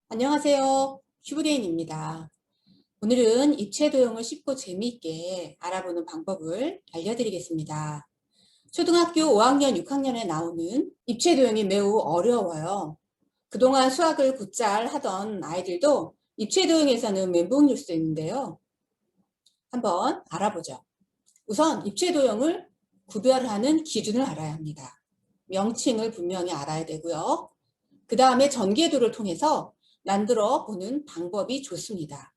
안녕하세요. 슈브레인입니다. 오늘은 입체 도형을 쉽고 재미있게 알아보는 방법을 알려드리겠습니다. 초등학교 5학년, 6학년에 나오는 입체 도형이 매우 어려워요. 그동안 수학을 곧잘 하던 아이들도 입체 도형에서는 멘붕일 수 있는데요. 한번 알아보죠. 우선 입체 도형을 구별하는 기준을 알아야 합니다. 명칭을 분명히 알아야 되고요. 그 다음에 전개도를 통해서 만들어 보는 방법이 좋습니다.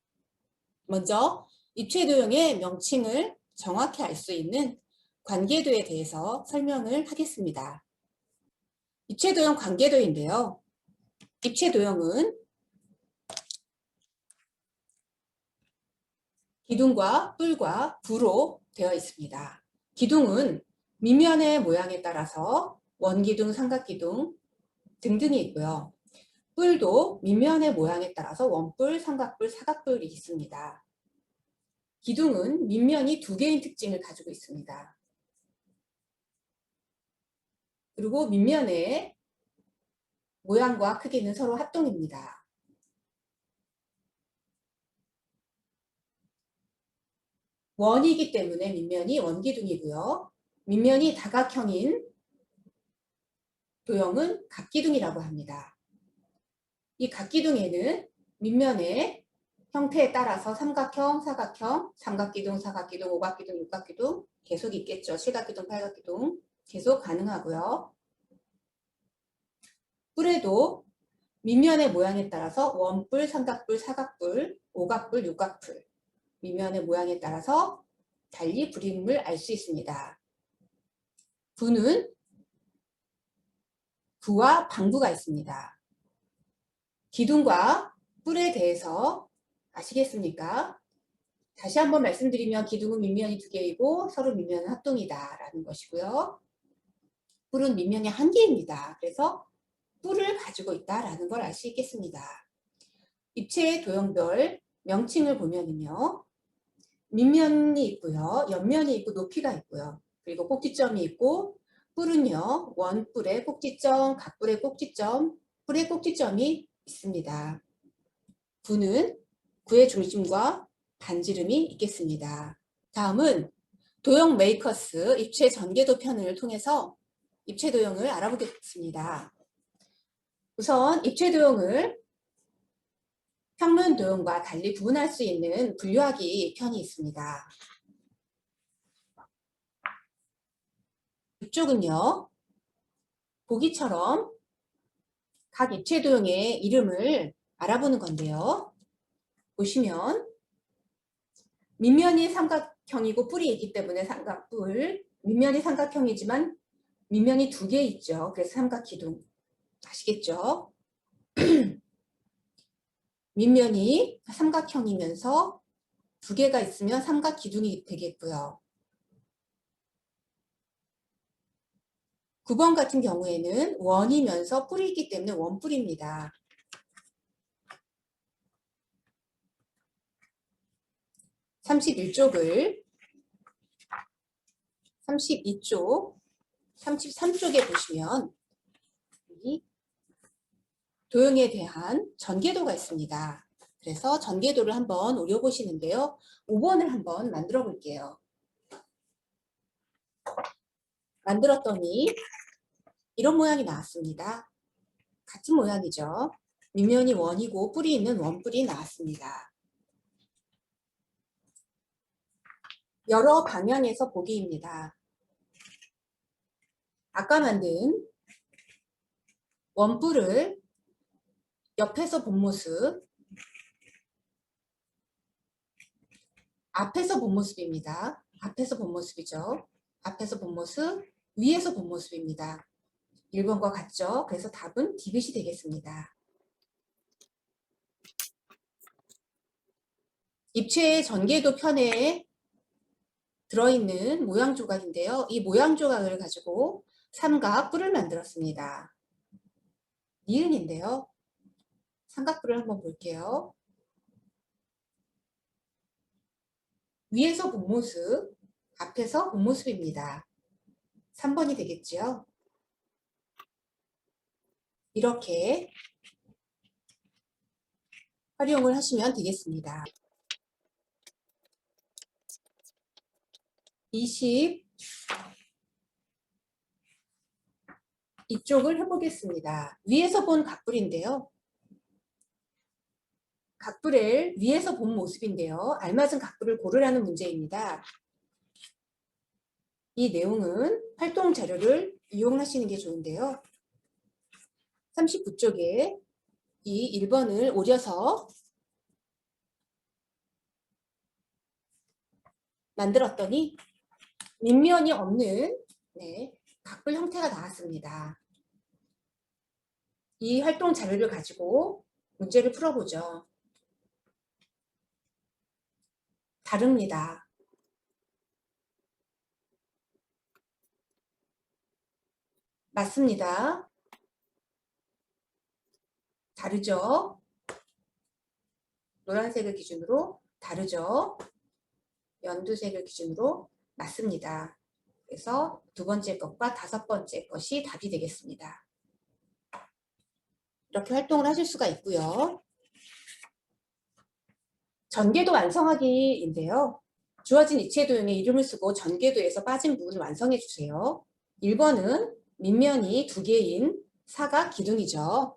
먼저 입체 도형의 명칭을 정확히 알 수 있는 관계도에 대해서 설명을 하겠습니다. 입체 도형 관계도인데요. 입체 도형은 기둥과 뿔과 부로 되어 있습니다. 기둥은 밑면의 모양에 따라서 원기둥, 삼각기둥 등등이 있고요. 뿔도 밑면의 모양에 따라서 원뿔, 삼각뿔, 사각뿔이 있습니다. 기둥은 밑면이 두 개인 특징을 가지고 있습니다. 그리고 밑면의 모양과 크기는 서로 합동입니다. 원이기 때문에 밑면이 원기둥이고요. 밑면이 다각형인 도형은 각기둥이라고 합니다. 이 각기둥에는 밑면의 형태에 따라서 삼각형, 사각형, 삼각기둥, 사각기둥, 오각기둥, 육각기둥 계속 있겠죠. 칠각기둥, 팔각기둥 계속 가능하고요. 뿔에도 밑면의 모양에 따라서 원뿔, 삼각뿔, 사각뿔, 오각뿔, 육각뿔 밑면의 모양에 따라서 달리 불임을 알 수 있습니다. 부는 부와 방부가 있습니다. 기둥과 뿔에 대해서 아시겠습니까? 다시 한번 말씀드리면 기둥은 밑면이 두 개이고 서로 밑면은 합동이다 라는 것이고요. 뿔은 밑면이 한 개입니다. 그래서 뿔을 가지고 있다라는 걸 알 수 있겠습니다. 입체 도형별 명칭을 보면은요. 밑면이 있고요. 옆면이 있고 높이가 있고요. 그리고 꼭지점이 있고 뿔은요. 원뿔의 꼭지점, 각뿔의 꼭지점, 뿔의 꼭지점이 있습니다. 부는 구의 중심과 반지름이 있겠습니다. 다음은 도형 메이커스 입체 전개도 편을 통해서 입체 도형을 알아보겠습니다. 우선 입체 도형을 평면 도형과 달리 구분할 수 있는 분류하기 편이 있습니다. 이쪽은요. 보기처럼 각 입체 도형의 이름을 알아보는 건데요. 보시면 밑면이 삼각형이고 뿔이 있기 때문에 삼각뿔, 밑면이 삼각형이지만 밑면이 두 개 있죠. 그래서 삼각기둥. 아시겠죠? 밑면이 삼각형이면서 두 개가 있으면 삼각기둥이 되겠고요. 9번 같은 경우에는 원이면서 뿔이 있기 때문에 원뿔입니다. 31쪽을 32쪽, 33쪽에 보시면 이 도형에 대한 전개도가 있습니다. 그래서 전개도를 한번 오려보시는데요. 5번을 한번 만들어 볼게요. 만들었더니 이런 모양이 나왔습니다. 같은 모양이죠. 밑면이 원이고 뿔이 있는 원뿔이 나왔습니다. 여러 방향에서 보기입니다. 아까 만든 원뿔을 옆에서 본 모습, 앞에서 본 모습입니다. 앞에서 본 모습이죠. 앞에서 본 모습, 위에서 본 모습입니다. 1번과 같죠? 그래서 답은 디귿이 되겠습니다. 입체의 전개도 편에 들어있는 모양 조각인데요. 이 모양 조각을 가지고 삼각 뿔을 만들었습니다. 니은인데요. 삼각뿔을 한번 볼게요. 위에서 본 모습, 앞에서 본 모습입니다. 3번이 되겠지요. 이렇게 활용을 하시면 되겠습니다. 20 이쪽을 해보겠습니다. 위에서 본 각불인데요. 각불을 위에서 본 모습인데요. 알맞은 각불을 고르라는 문제입니다. 이 내용은 활동 자료를 이용하시는 게 좋은데요. 39쪽에 이 1번을 오려서 만들었더니 밑면이 없는 각불 형태가 나왔습니다. 이 활동 자료를 가지고 문제를 풀어보죠. 다릅니다. 맞습니다. 다르죠? 노란색을 기준으로 다르죠? 연두색을 기준으로 맞습니다. 그래서 두 번째 것과 다섯 번째 것이 답이 되겠습니다. 이렇게 활동을 하실 수가 있고요. 전개도 완성하기인데요. 주어진 이체 도형의 이름을 쓰고 전개도에서 빠진 부분을 완성해 주세요. 1번은 밑면이 두 개인 사각 기둥이죠.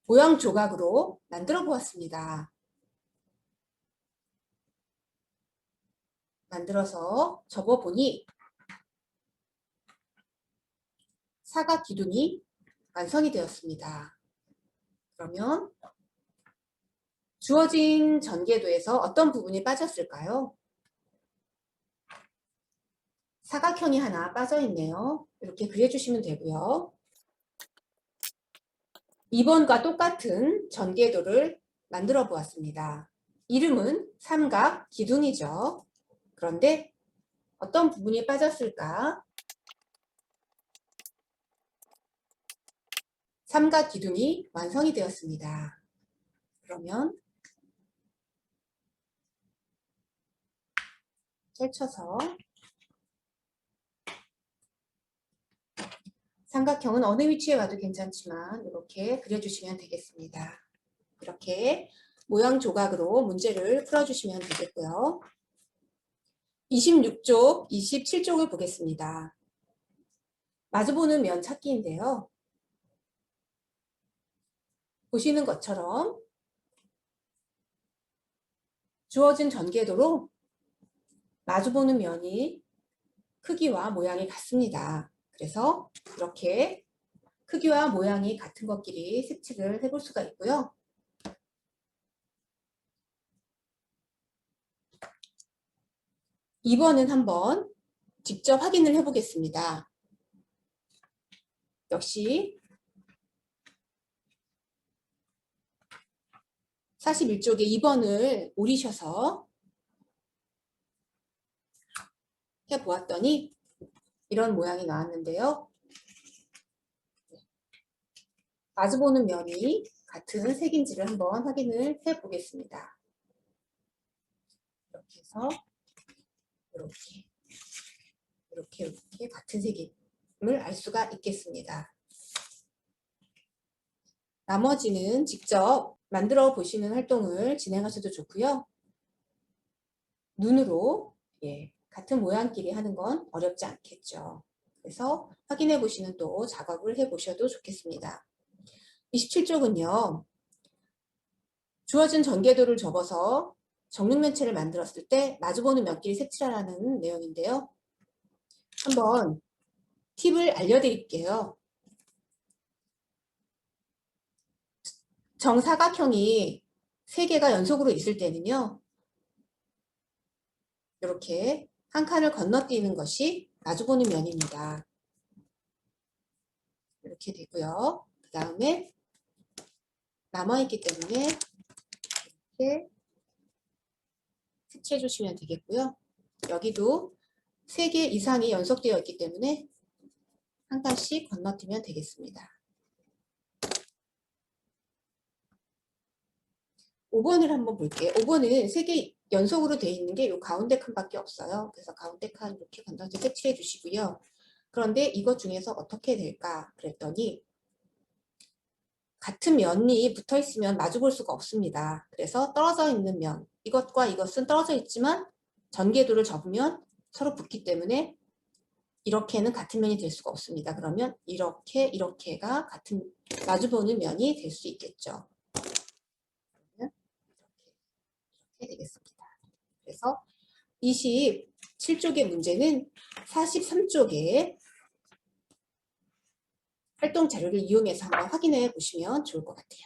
모양 조각으로 만들어 보았습니다. 만들어서 접어보니 사각 기둥이 완성이 되었습니다. 그러면 주어진 전개도에서 어떤 부분이 빠졌을까요? 사각형이 하나 빠져 있네요. 이렇게 그려주시면 되고요. 2번과 똑같은 전개도를 만들어 보았습니다. 이름은 삼각 기둥이죠. 그런데 어떤 부분이 빠졌을까? 삼각 기둥이 완성이 되었습니다. 그러면 펼쳐서 삼각형은 어느 위치에 와도 괜찮지만 이렇게 그려주시면 되겠습니다. 이렇게 모양 조각으로 문제를 풀어주시면 되겠고요. 26쪽, 27쪽을 보겠습니다. 마주보는 면 찾기인데요. 보시는 것처럼 주어진 전개도로 마주보는 면이 크기와 모양이 같습니다. 그래서 이렇게 크기와 모양이 같은 것끼리 색칠을 해볼 수가 있고요. 이번은 한번 직접 확인을 해보겠습니다. 역시 41쪽에 2번을 오리셔서 해보았더니 이런 모양이 나왔는데요. 마주보는 면이 같은 색인지를 한번 확인을 해보겠습니다. 이렇게 해서 이렇게 같은 색임을 알 수가 있겠습니다. 나머지는 직접 만들어 보시는 활동을 진행하셔도 좋고요. 눈으로 같은 모양끼리 하는 건 어렵지 않겠죠. 그래서 확인해 보시는 또 작업을 해 보셔도 좋겠습니다. 27쪽은요. 주어진 전개도를 접어서 정육면체를 만들었을 때 마주보는 면끼리 색칠하라는 내용인데요. 한번 팁을 알려드릴게요. 정사각형이 3개가 연속으로 있을 때는요. 이렇게 한 칸을 건너뛰는 것이 마주보는 면입니다. 이렇게 되고요. 그 다음에 남아있기 때문에 이렇게 색칠해 주시면 되겠고요. 여기도 3개 이상이 연속되어 있기 때문에 한 칸씩 건너뛰면 되겠습니다. 5번을 한번 볼게요. 5번은 3개 연속으로 되어 있는 게 이 가운데 칸밖에 없어요. 그래서 가운데 칸 이렇게 건너서 색칠해 주시고요. 그런데 이것 중에서 어떻게 될까 그랬더니 같은 면이 붙어 있으면 마주 볼 수가 없습니다. 그래서 떨어져 있는 면, 이것과 이것은 떨어져 있지만 전개도를 접으면 서로 붙기 때문에 이렇게는 같은 면이 될 수가 없습니다. 그러면 이렇게가 같은 마주보는 면이 될 수 있겠죠. 이렇게 되겠습니다. 그래서 27쪽의 문제는 43쪽에 활동 자료를 이용해서 한번 확인해 보시면 좋을 것 같아요.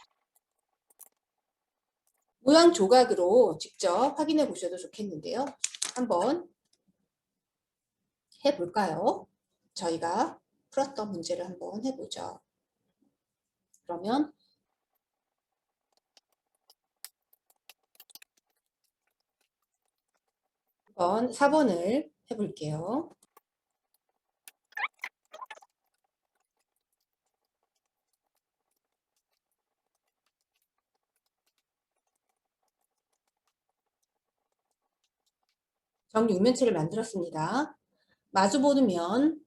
모양 조각으로 직접 확인해 보셔도 좋겠는데요. 한번 해볼까요? 저희가 풀었던 문제를 한번 해보죠. 그러면 4번을 해볼게요. 정육면체를 만들었습니다. 마주보는 면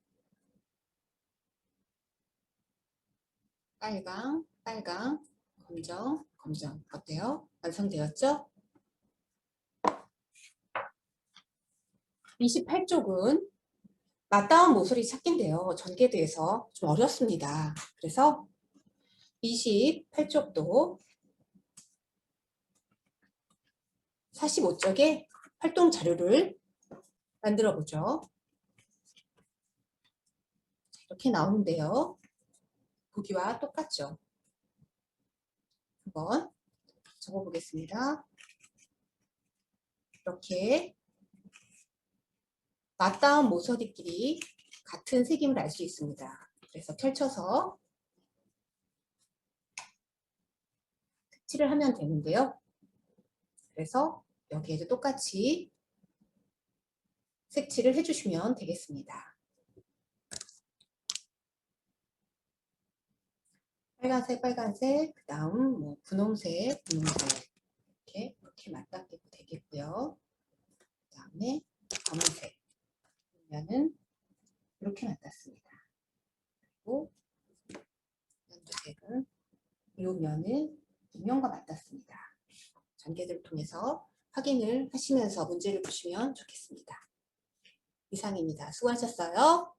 빨강, 빨강, 검정, 검정 어때요? 완성되었죠? 28쪽은 맞닿은 모서리 찾기인데요. 전개돼서 좀 어렵습니다. 그래서 28쪽도 45쪽에 활동 자료를 만들어 보죠. 이렇게 나오는데요. 보기와 똑같죠. 한번 적어보겠습니다. 이렇게 맞닿은 모서리끼리 같은 색임을 알 수 있습니다. 그래서 펼쳐서 색칠을 하면 되는데요. 그래서 여기에도 똑같이 색칠을 해주시면 되겠습니다. 빨간색, 빨간색, 그 다음 뭐 분홍색, 분홍색 이렇게 맞닿게 되겠고요. 그 다음에 검은색 면은 이렇게 맞닿습니다. 그리고 연두색은 이 면은 이 면과 맞닿습니다. 전개들을 통해서 확인을 하시면서 문제를 보시면 좋겠습니다. 이상입니다. 수고하셨어요.